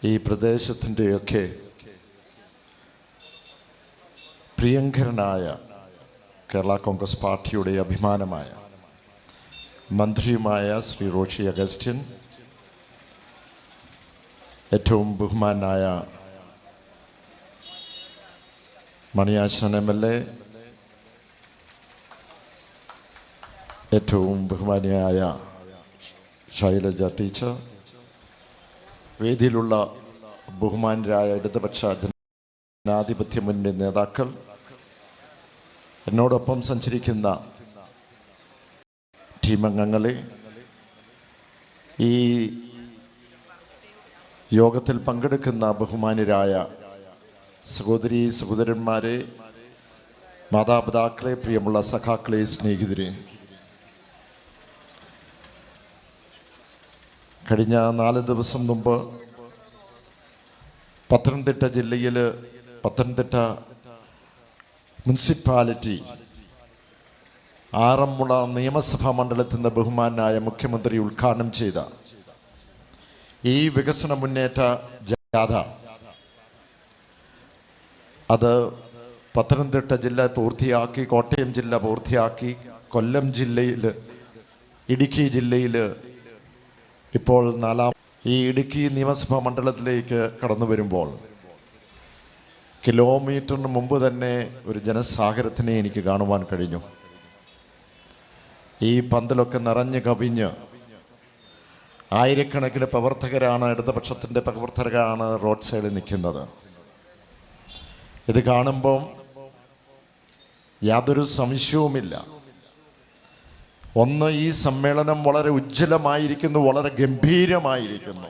ഈ പ്രദേശത്തിൻ്റെയൊക്കെ പ്രിയങ്കരനായ കേരള കോൺഗ്രസ് പാർട്ടിയുടെ അഭിമാനമായ മന്ത്രിയുമായ ശ്രീ റോഷി അഗസ്റ്റിൻ, ഏറ്റവും ബഹുമാനായ മണിയാശൻ MLA, ഏറ്റവും ബഹുമാനിയായ ശൈലജ ടീച്ചർ, വേദിയിലുള്ള ബഹുമാനരായ ഇടതുപക്ഷ ജനാധിപത്യ മുന്നണി നേതാക്കൾ, എന്നോടൊപ്പം സഞ്ചരിക്കുന്ന ടീം അംഗങ്ങളെ, ഈ യോഗത്തിൽ പങ്കെടുക്കുന്ന ബഹുമാനരായ സഹോദരീ സഹോദരന്മാരെ, മാതാപിതാക്കളെ, പ്രിയമുള്ള സഖാക്കളെ, സ്നേഹിതരെ, കഴിഞ്ഞ 4 ദിവസം മുമ്പ് പത്തനംതിട്ട ജില്ലയിൽ പത്തനംതിട്ട മുനിസിപ്പാലിറ്റി ആറന്മുള നിയമസഭാ മണ്ഡലത്തിൽ നിന്ന് ബഹുമാനായ മുഖ്യമന്ത്രി ഉദ്ഘാടനം ചെയ്ത ഈ വികസന മുന്നേറ്റ ജാഥ, അത് പത്തനംതിട്ട ജില്ല പൂർത്തിയാക്കി, കോട്ടയം ജില്ല പൂർത്തിയാക്കി, കൊല്ലം ജില്ലയിൽ, ഇടുക്കി ജില്ലയിൽ ഇപ്പോൾ 4ാം ഈ ഇടുക്കി നിയമസഭാ മണ്ഡലത്തിലേക്ക് കടന്നു വരുമ്പോൾ കിലോമീറ്ററിന് മുമ്പ് തന്നെ ഒരു ജനസാഗരത്തിനെ എനിക്ക് കാണുവാൻ കഴിഞ്ഞു. ഈ പന്തലൊക്കെ നിറഞ്ഞു കവിഞ്ഞ് ആയിരക്കണക്കിന് പ്രവർത്തകരാണ്, ഇടതുപക്ഷത്തിൻ്റെ പ്രവർത്തകരാണ് റോഡ് സൈഡിൽ നിൽക്കുന്നത്. ഇത് കാണുമ്പം യാതൊരു സംശയവുമില്ല, ഒന്ന്, ഈ സമ്മേളനം വളരെ ഉജ്ജ്വലമായിരിക്കുന്നു, വളരെ ഗംഭീരമായിരിക്കുന്നു.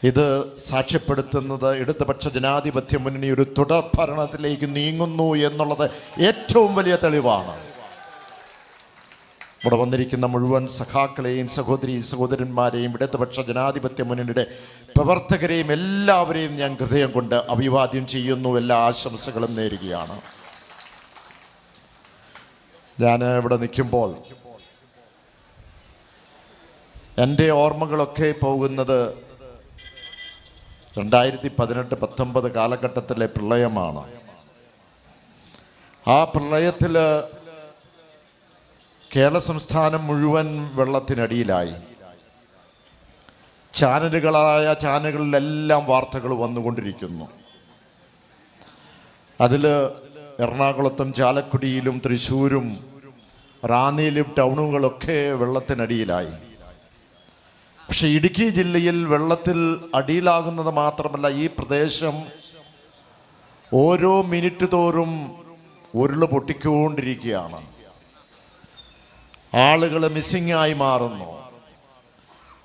ഇത് സാക്ഷ്യപ്പെടുത്തുന്നത് ഇടതുപക്ഷ ജനാധിപത്യ മുന്നണി ഒരു തുടർ ഭരണത്തിലേക്ക് നീങ്ങുന്നു എന്നുള്ളത് ഏറ്റവും വലിയ തെളിവാണ്. ഇവിടെ വന്നിരിക്കുന്ന മുഴുവൻ സഖാക്കളെയും സഹോദരീ സഹോദരന്മാരെയും ഇടതുപക്ഷ ജനാധിപത്യ മുന്നണിയുടെ പ്രവർത്തകരെയും എല്ലാവരെയും ഞാൻ ഹൃദയം കൊണ്ട് അഭിവാദ്യം ചെയ്യുന്നു, എല്ലാ ആശംസകളും നേരുകയാണ്. ഞാൻ ഇവിടെ നിൽക്കുമ്പോൾ എൻ്റെ ഓർമ്മകളൊക്കെ പോകുന്നത് 2018-19 കാലഘട്ടത്തിലെ പ്രളയമാണ്. ആ പ്രളയത്തിൽ കേരള സംസ്ഥാനം മുഴുവൻ വെള്ളത്തിനടിയിലായി. ചാനലുകളിലെല്ലാം വാർത്തകൾ വന്നുകൊണ്ടിരിക്കുന്നു. അതിൽ എറണാകുളത്തും ചാലക്കുടിയിലും തൃശ്ശൂരും റാന്നിയിലും ടൗണുകളൊക്കെ വെള്ളത്തിനടിയിലായി. പക്ഷെ ഇടുക്കി ജില്ലയിൽ വെള്ളത്തിൽ അടിയിലാകുന്നത് മാത്രമല്ല, ഈ പ്രദേശം ഓരോ മിനിറ്റ് തോറും ഉരുള് പൊട്ടിക്കൊണ്ടിരിക്കുകയാണ്. ആളുകൾ മിസ്സിംഗ് ആയി മാറുന്നു.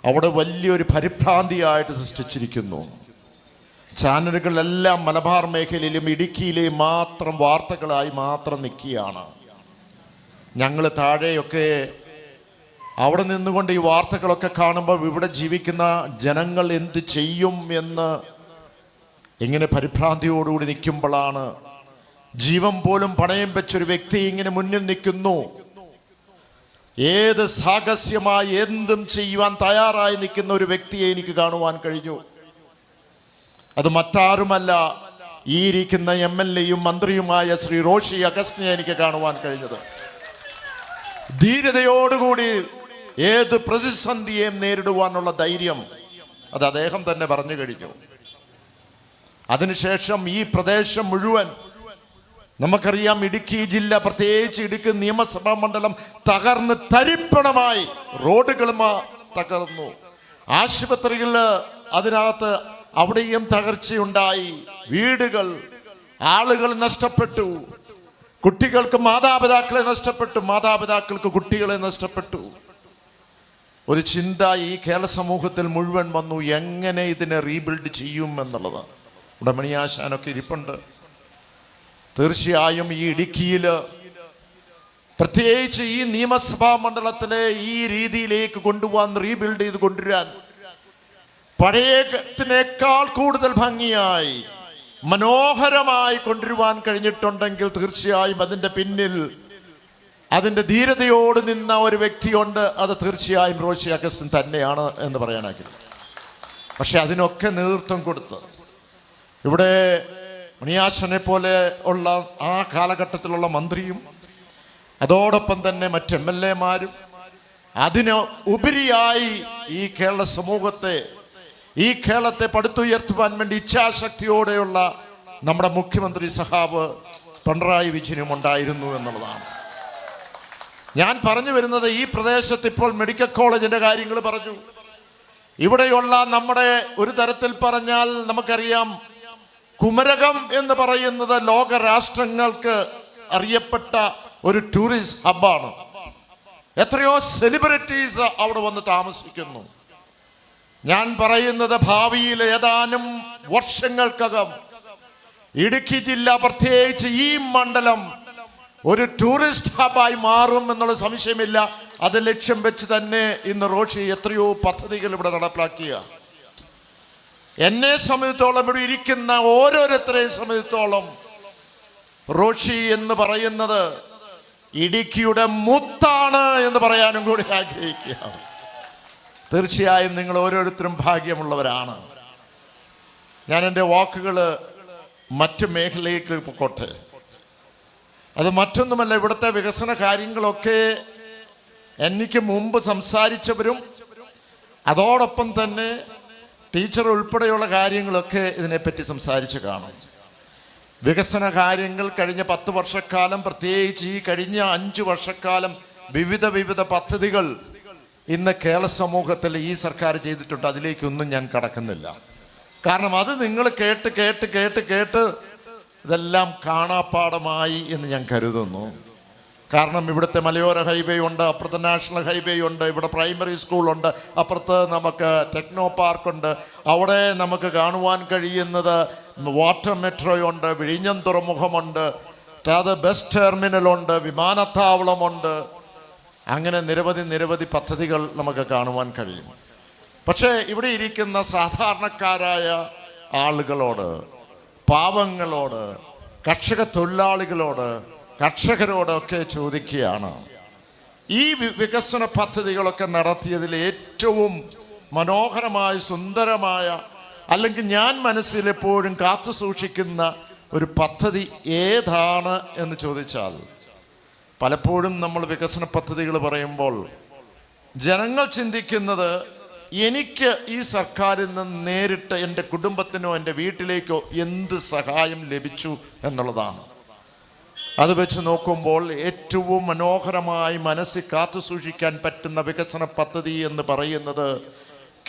അവിടെ വലിയൊരു പരിഭ്രാന്തിയായിട്ട് സൃഷ്ടിച്ചിരിക്കുന്നു. ചാനലുകളെല്ലാം മലബാർ മേഖലയിലും ഇടുക്കിയിലെയും മാത്രം വാർത്തകളായി മാത്രം നിൽക്കുകയാണ്. ഞങ്ങൾ താഴെയൊക്കെ അവിടെ നിന്നുകൊണ്ട് ഈ വാർത്തകളൊക്കെ കാണുമ്പോൾ ഇവിടെ ജീവിക്കുന്ന ജനങ്ങൾ എന്ത് ചെയ്യും എന്ന് ഇങ്ങനെ പരിഭ്രാന്തിയോടുകൂടി നിൽക്കുമ്പോഴാണ് ജീവൻ പോലും പണയം വെച്ചൊരു വ്യക്തി ഇങ്ങനെ മുന്നിൽ നിൽക്കുന്നു. ഏത് സാഹസ്യമായി എന്തും ചെയ്യുവാൻ തയ്യാറായി നിൽക്കുന്ന ഒരു വ്യക്തിയെ എനിക്ക് കാണുവാൻ കഴിഞ്ഞു. അത് മറ്റാരുമല്ല, ഈ ഇരിക്കുന്ന MLAയും മന്ത്രിയുമായ ശ്രീ റോഷി അഗസ്റ്റിനെ എനിക്ക് കാണുവാൻ കഴിഞ്ഞത്. ധീരതയോടുകൂടി ഏത് പ്രതിസന്ധിയെയും നേരിടുവാനുള്ള ധൈര്യം അത് അദ്ദേഹം തന്നെ പറഞ്ഞു കഴിഞ്ഞു. അതിനുശേഷം ഈ പ്രദേശം മുഴുവൻ, നമുക്കറിയാം, ഇടുക്കി ജില്ല, പ്രത്യേകിച്ച് ഇടുക്കി നിയമസഭാ മണ്ഡലം തകർന്ന് തരിപ്പണമായി. റോഡുകൾ തകർന്നു, ആശുപത്രികൾ അതിനകത്ത് അവിടെയും തകർച്ചയുണ്ടായി, വീടുകൾ, ആളുകൾ നഷ്ടപ്പെട്ടു, കുട്ടികൾക്ക് മാതാപിതാക്കളെ നഷ്ടപ്പെട്ടു, മാതാപിതാക്കൾക്ക് കുട്ടികളെ നഷ്ടപ്പെട്ടു. ഒരു ചിന്ത ഈ കേരള സമൂഹത്തിൽ മുഴുവൻ വന്നു, എങ്ങനെ ഇതിനെ റീബിൽഡ് ചെയ്യും എന്നുള്ളത്. ഇവിടെ മണിയാശാനൊക്കെ ഇരിപ്പുണ്ട്. തീർച്ചയായും ഈ ഇടുക്കിയിൽ, പ്രത്യേകിച്ച് ഈ നിയമസഭാ മണ്ഡലത്തിലെ ഈ രീതിയിലേക്ക് കൊണ്ടുപോകാൻ, റീബിൽഡ് ചെയ്ത് കൊണ്ടുവരാൻ, പഴയതിനേക്കാൾ കൂടുതൽ ഭംഗിയായി മനോഹരമായി കൊണ്ടുവരുവാൻ കഴിഞ്ഞിട്ടുണ്ടെങ്കിൽ തീർച്ചയായും അതിൻ്റെ പിന്നിൽ അതിൻ്റെ ധീരതയോട് നിന്ന ഒരു വ്യക്തിയുണ്ട്. അത് തീർച്ചയായും റോഷി അഗസ്റ്റിൻ തന്നെയാണ് എന്ന് പറയാനാകില്ല. പക്ഷെ അതിനൊക്കെ നേതൃത്വം കൊടുത്ത് ഇവിടെ മണിയാശനെ പോലെ ഉള്ള ആ കാലഘട്ടത്തിലുള്ള മന്ത്രിയും അതോടൊപ്പം തന്നെ മറ്റ് MLA-മാരും അതിന് ഉപരിയായി ഈ കേരള സമൂഹത്തെ, ഈ കേരളത്തെ പടുത്തുയർത്തുവാൻ വേണ്ടി ഇച്ഛാശക്തിയോടെയുള്ള നമ്മുടെ മുഖ്യമന്ത്രി സഖാവ് പിണറായി വിജയനും ഉണ്ടായിരുന്നു എന്നുള്ളതാണ്. ഞാൻ പറഞ്ഞു വരുന്നത്, ഈ പ്രദേശത്ത് ഇപ്പോൾ മെഡിക്കൽ കോളേജിന്റെ കാര്യങ്ങൾ പറഞ്ഞു. ഇവിടെയുള്ള നമ്മുടെ ഒരു തരത്തിൽ പറഞ്ഞാൽ നമുക്കറിയാം, കുമരകം എന്ന് പറയുന്നത് ലോക രാഷ്ട്രങ്ങൾക്ക് അറിയപ്പെട്ട ഒരു ടൂറിസ്റ്റ് ഹബ്ബാണ്. എത്രയോ സെലിബ്രിറ്റീസ് അവിടെ വന്ന് താമസിക്കുന്നു. ഞാൻ പറയുന്നത്, ഭാവിയിൽ ഏതാനും വർഷങ്ങൾക്കകം ഇടുക്കി ജില്ല, പ്രത്യേകിച്ച് ഈ മണ്ഡലം ഒരു ടൂറിസ്റ്റ് ഹബ്ബായി മാറും എന്നുള്ള സംശയമില്ല. അത് ലക്ഷ്യം വെച്ച് തന്നെ ഇന്ന് റോഷി എത്രയോ പദ്ധതികൾ ഇവിടെ നടപ്പിലാക്കിയ. എന്നെ സംബന്ധിച്ചോളം, ഇവിടെ ഇരിക്കുന്ന ഓരോരുത്തരെയും സംബന്ധിച്ചോളം റോഷി എന്ന് പറയുന്നത് ഇടുക്കിയുടെ മുത്താണ് എന്ന് പറയാനും കൂടി ആഗ്രഹിക്കുകയാണ്. തീർച്ചയായും നിങ്ങൾ ഓരോരുത്തരും ഭാഗ്യമുള്ളവരാണ്. ഞാൻ എൻ്റെ വാക്കുകൾ മറ്റു മേഖലയിലേക്ക് പോട്ടെ. അത് മറ്റൊന്നുമല്ല, ഇവിടുത്തെ വികസന കാര്യങ്ങളൊക്കെ എനിക്ക് മുമ്പ് സംസാരിച്ചവരും അതോടൊപ്പം തന്നെ ടീച്ചർ ഉൾപ്പെടെയുള്ള കാര്യങ്ങളൊക്കെ ഇതിനെപ്പറ്റി സംസാരിച്ച് കാണും. വികസന കാര്യങ്ങൾ കഴിഞ്ഞ 10 വർഷക്കാലം, പ്രത്യേകിച്ച് ഈ കഴിഞ്ഞ 5 വർഷക്കാലം വിവിധ പദ്ധതികൾ ഇന്ന് കേരള സമൂഹത്തിൽ ഈ സർക്കാർ ചെയ്തിട്ടുണ്ട്. അതിലേക്കൊന്നും ഞാൻ കടക്കുന്നില്ല. കാരണം അത് നിങ്ങൾ കേട്ട് ഇതെല്ലാം കാണാപ്പാടമായി എന്ന് ഞാൻ കരുതുന്നു. കാരണം ഇവിടുത്തെ മലയോര ഹൈവേ ഉണ്ട്, അപ്പുറത്ത് നാഷണൽ ഹൈവേ ഉണ്ട്, ഇവിടെ പ്രൈമറി സ്കൂളുണ്ട്, അപ്പുറത്ത് നമുക്ക് ടെക്നോ പാർക്കുണ്ട്, അവിടെ നമുക്ക് കാണുവാൻ കഴിയുന്നത് വാട്ടർ മെട്രോയുണ്ട്, വിഴിഞ്ഞം തുറമുഖമുണ്ട്, അത് ബസ് ടെർമിനലുണ്ട്, വിമാനത്താവളമുണ്ട്. അങ്ങനെ നിരവധി പദ്ധതികൾ നമുക്ക് കാണുവാൻ കഴിയും. പക്ഷേ ഇവിടെ ഇരിക്കുന്ന സാധാരണക്കാരായ ആളുകളോട്, പാവങ്ങളോട്, കർഷക തൊഴിലാളികളോട്, കർഷകരോടൊക്കെ ചോദിക്കുകയാണ്, ഈ വികസന പദ്ധതികളൊക്കെ നടത്തിയതിൽ ഏറ്റവും മനോഹരമായ, സുന്ദരമായ, അല്ലെങ്കിൽ ഞാൻ മനസ്സിൽ എപ്പോഴും കാത്തു സൂക്ഷിക്കുന്ന ഒരു പദ്ധതി ഏതാണ് എന്ന് ചോദിച്ചാൽ, പലപ്പോഴും നമ്മൾ വികസന പദ്ധതികൾ പറയുമ്പോൾ ജനങ്ങൾ ചിന്തിക്കുന്നത്, എനിക്ക് ഈ സർക്കാരിൽ നിന്ന് നേരിട്ട് എൻ്റെ കുടുംബത്തിനോ എൻ്റെ വീട്ടിലേക്കോ എന്ത് സഹായം ലഭിച്ചു എന്നുള്ളതാണ്. അത് വെച്ച് നോക്കുമ്പോൾ ഏറ്റവും മനോഹരമായി മനസ്സിൽ കാത്തു സൂക്ഷിക്കാൻ പറ്റുന്ന വികസന പദ്ധതി എന്ന് പറയുന്നത്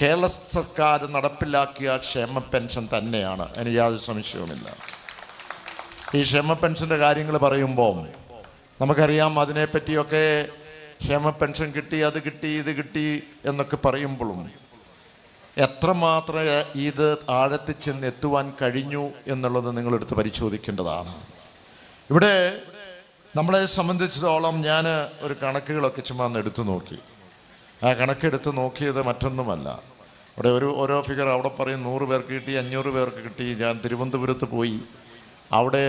കേരള സർക്കാർ നടപ്പിലാക്കിയ ക്ഷേമ പെൻഷൻ തന്നെയാണ്. എനിക്ക് യാതൊരു സംശയവുമില്ല. ഈ ക്ഷേമ പെൻഷൻ്റെ കാര്യങ്ങൾ പറയുമ്പോൾ നമുക്കറിയാം, അതിനെപ്പറ്റിയൊക്കെ ക്ഷേമ പെൻഷൻ കിട്ടി, അത് കിട്ടി, ഇത് കിട്ടി എന്നൊക്കെ പറയുമ്പോഴും എത്രമാത്രം ഇത് ആഴത്തിൽ ചെന്ന് എത്തുവാൻ കഴിഞ്ഞു എന്നുള്ളത് നിങ്ങളെടുത്ത് പരിശോധിക്കേണ്ടതാണ്. ഇവിടെ നമ്മളെ സംബന്ധിച്ചിടത്തോളം ഞാൻ ഒരു കണക്കുകളൊക്കെ ചുമ്മാ എടുത്തു നോക്കി. ആ കണക്കെടുത്ത് നോക്കിയത് മറ്റൊന്നുമല്ല, അവിടെ ഓരോ ഫിഗർ അവിടെ പറയും 100 പേർക്ക് കിട്ടി, 500 പേർക്ക് കിട്ടി. ഞാൻ തിരുവനന്തപുരത്ത് പോയി, അവിടെ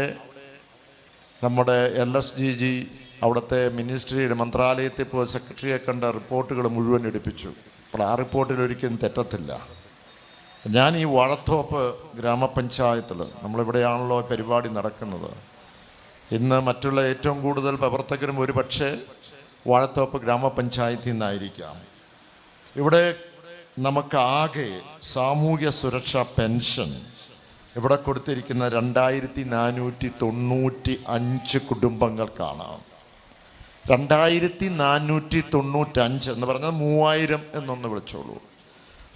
നമ്മുടെ LSGG അവിടുത്തെ മിനിസ്ട്രിയുടെ മന്ത്രാലയത്തിൽ പോയി സെക്രട്ടറിയെ കണ്ട റിപ്പോർട്ടുകൾ മുഴുവൻ എടുപ്പിച്ചു. അപ്പോൾ ആ റിപ്പോർട്ടിൽ ഒരിക്കലും തെറ്റത്തില്ല. ഞാൻ ഈ വാഴത്തോപ്പ് ഗ്രാമപഞ്ചായത്തിൽ, നമ്മളിവിടെയാണല്ലോ പരിപാടി നടക്കുന്നത്, ഇന്ന് മറ്റുള്ള ഏറ്റവും കൂടുതൽ പ്രവർത്തകരും ഒരു പക്ഷേ വാഴത്തോപ്പ് ഗ്രാമപഞ്ചായത്തിൽ നിന്നായിരിക്കാം. ഇവിടെ നമുക്ക് ആകെ സാമൂഹ്യ സുരക്ഷാ പെൻഷൻ ഇവിടെ കൊടുത്തിരിക്കുന്ന 2495 കുടുംബങ്ങൾക്കാണ്. 2495 എന്ന് പറഞ്ഞാൽ 3000 എന്നൊന്ന് വിളിച്ചോളൂ.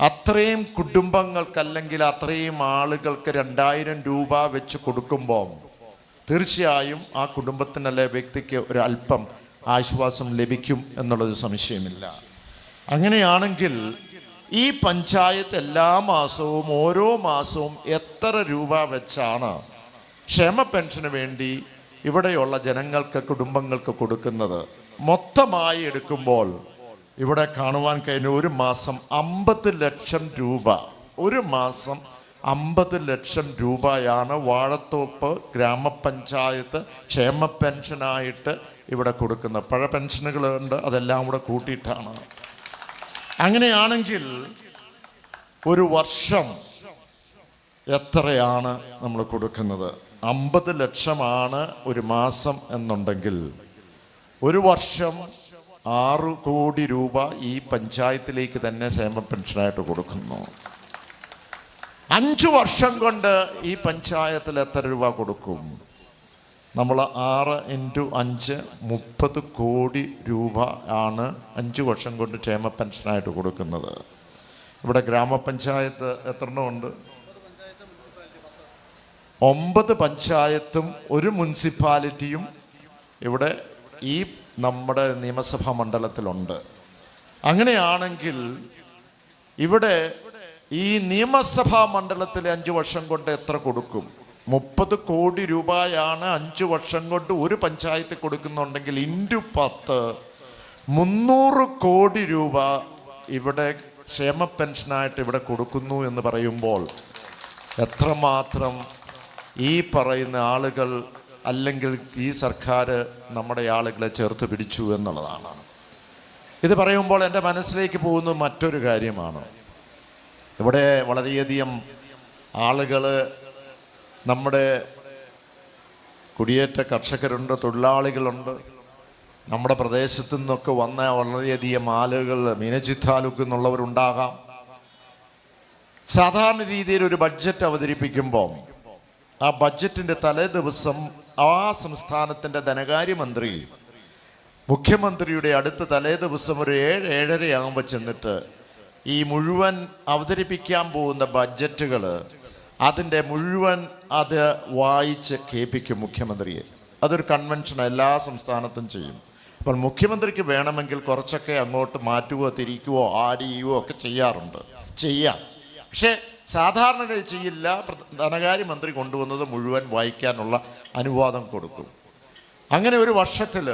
അത്രയും കുടുംബങ്ങൾക്ക്, അല്ലെങ്കിൽ അത്രയും ആളുകൾക്ക് 2000 രൂപ വെച്ച് കൊടുക്കുമ്പോൾ തീർച്ചയായും ആ കുടുംബത്തിനല്ലേ വ്യക്തിക്ക് ഒരു അല്പം ആശ്വാസം ലഭിക്കും എന്നുള്ളത് സംശയമില്ല. അങ്ങനെയാണെങ്കിൽ ഈ പഞ്ചായത്ത് എല്ലാ മാസവും, ഓരോ മാസവും എത്ര രൂപ വെച്ചാണ് ക്ഷേമ പെൻഷന് വേണ്ടി ഇവിടെയുള്ള ജനങ്ങൾക്ക്, കുടുംബങ്ങൾക്ക് കൊടുക്കുന്നത്? മൊത്തമായി എടുക്കുമ്പോൾ ഇവിടെ കാണുവാൻ കഴിഞ്ഞ ഒരു മാസം 50 ലക്ഷം രൂപ, ഒരു മാസം 50 ലക്ഷം രൂപയാണ് വാഴത്തോപ്പ് ഗ്രാമപഞ്ചായത്ത് ക്ഷേമ പെൻഷനായിട്ട് ഇവിടെ കൊടുക്കുന്നത്. പഴയ പെൻഷനുകളുണ്ട്, അതെല്ലാം കൂടെ കൂട്ടിയിട്ടാണ്. അങ്ങനെയാണെങ്കിൽ ഒരു വർഷം എത്രയാണ് നമ്മൾ കൊടുക്കുന്നത്? 50 ലക്ഷമാണ് ഒരു മാസം എന്നുണ്ടെങ്കിൽ ഒരു വർഷം 6 കോടി രൂപ ഈ പഞ്ചായത്തിലേക്ക് തന്നെ ക്ഷേമ പെൻഷനായിട്ട് കൊടുക്കുന്നു. 5 വർഷം കൊണ്ട് ഈ പഞ്ചായത്തിൽ എത്ര രൂപ കൊടുക്കും? നമ്മൾ 6 × 5 30 കോടി രൂപ ആണ് 5 വർഷം കൊണ്ട് ക്ഷേമ പെൻഷനായിട്ട് കൊടുക്കുന്നത്. ഇവിടെ ഗ്രാമപഞ്ചായത്ത് എത്രണ്ണം ഉണ്ട്? 9 പഞ്ചായത്തും ഒരു മുനിസിപ്പാലിറ്റിയും ഇവിടെ ഈ നമ്മുടെ നിയമസഭാ മണ്ഡലത്തിലുണ്ട്. അങ്ങനെയാണെങ്കിൽ ഇവിടെ ഈ നിയമസഭാ മണ്ഡലത്തിൽ 5 വർഷം കൊണ്ട് എത്ര കൊടുക്കും? 30 കോടി രൂപയാണ് 5 വർഷം കൊണ്ട് ഒരു പഞ്ചായത്ത് കൊടുക്കുന്നുണ്ടെങ്കിൽ × 10 300 കോടി രൂപ ഇവിടെ ക്ഷേമ പെൻഷനായിട്ട് ഇവിടെ കൊടുക്കുന്നു എന്ന് പറയുമ്പോൾ എത്രമാത്രം ഈ പറയുന്ന ആളുകൾ അല്ലെങ്കിൽ ഈ സർക്കാർ നമ്മുടെ ആളുകളെ ചേർത്ത് പിടിച്ചു എന്നുള്ളതാണ്. ഇത് പറയുമ്പോൾ എൻ്റെ മനസ്സിലേക്ക് പോകുന്ന മറ്റൊരു കാര്യമാണ്. ഇവിടെ വളരെയധികം ആളുകൾ, നമ്മുടെ കുടിയേറ്റ കർഷകരുണ്ട്, തൊഴിലാളികളുണ്ട്. നമ്മുടെ പ്രദേശത്തു നിന്നൊക്കെ വന്ന വളരെയധികം ആളുകൾ മീനച്ചി താലൂക്കിൽ നിന്നുള്ളവരുണ്ടാകാം. സാധാരണ രീതിയിൽ ഒരു ബഡ്ജറ്റ് അവതരിപ്പിക്കുമ്പോൾ ആ ബഡ്ജറ്റിൻ്റെ തലേ ദിവസം ആ സംസ്ഥാനത്തിൻ്റെ ധനകാര്യമന്ത്രി മുഖ്യമന്ത്രിയുടെ അടുത്ത് തലേ ദിവസം ഒരു 7-7:30 ആകുമ്പോൾ ചെന്നിട്ട് ഈ മുഴുവൻ അവതരിപ്പിക്കാൻ പോകുന്ന ബഡ്ജറ്റുകൾ അതിൻ്റെ മുഴുവൻ അത് വായിച്ച് കേൾപ്പിക്കും മുഖ്യമന്ത്രിയെ. അതൊരു കൺവെൻഷൻ എല്ലാ സംസ്ഥാനത്തും ചെയ്യും. അപ്പോൾ മുഖ്യമന്ത്രിക്ക് വേണമെങ്കിൽ കുറച്ചൊക്കെ അങ്ങോട്ട് മാറ്റുകയോ തിരിക്കുകയോ ആഡ് ചെയ്യുകയോ ഒക്കെ ചെയ്യാം. പക്ഷേ സാധാരണ ചെയ്യില്ല. ധനകാര്യമന്ത്രി കൊണ്ടുവന്നത് മുഴുവൻ വായിക്കാനുള്ള അനുവാദം കൊടുക്കും. അങ്ങനെ ഒരു വർഷത്തിൽ